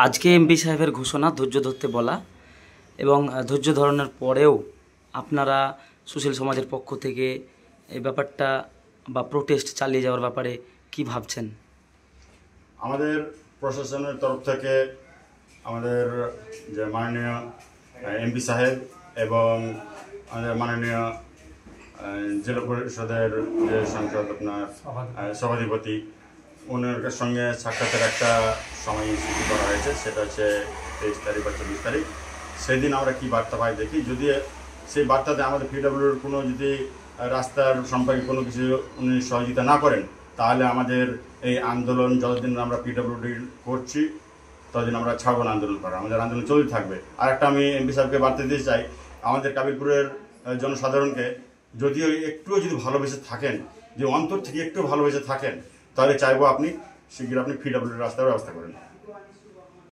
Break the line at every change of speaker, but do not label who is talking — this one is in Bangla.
আজকে এমপি সাহেবের ঘোষণা ধৈর্য ধরতে বলা এবং ধৈর্য ধরানোর পরেও আপনারা সুশীল সমাজের পক্ষ থেকে এই ব্যাপারটা বা প্রোটেস্ট চালিয়ে যাওয়ার ব্যাপারে কি ভাবছেন?
আমাদের প্রশাসনের তরফ থেকে আমাদের যে মাননীয় এমপি সাহেব এবং আমাদের মাননীয় জেলা পরিষদের যে সাংসদ আপনার সভাধিপতি ওনার সঙ্গে সাক্ষাতের একটা সময়সূচি করা হয়েছে, সেটা হচ্ছে 23 তারিখ বা 24 তারিখ। সেদিন আমরা কি বার্তা পাই দেখি। যদি সেই বার্তাতে আমাদের পিডব্লিউডির কোনো যদি রাস্তার সম্পর্কে কোনো কিছু উনি সহযোগিতা না করেন, তাহলে আমাদের এই আন্দোলন যতদিন আমরা পিডব্লিউডি করছি ততদিন আমরা ছাড়ব না আন্দোলন করা, আমাদের আন্দোলন চলতে থাকবে। আর একটা আমি এমপি সাহেবকে বার্তা দিতে চাই, আমাদের কাবিলপুরের জনসাধারণকে যদিও একটুও যদি ভালোবেসে থাকেন, যে অন্তর থেকে একটু ভালোবেসে থাকেন, তাহলে চাইবো আপনি শিগগির আপনি পিডব্লিউডির রাস্তার ব্যবস্থা করেন।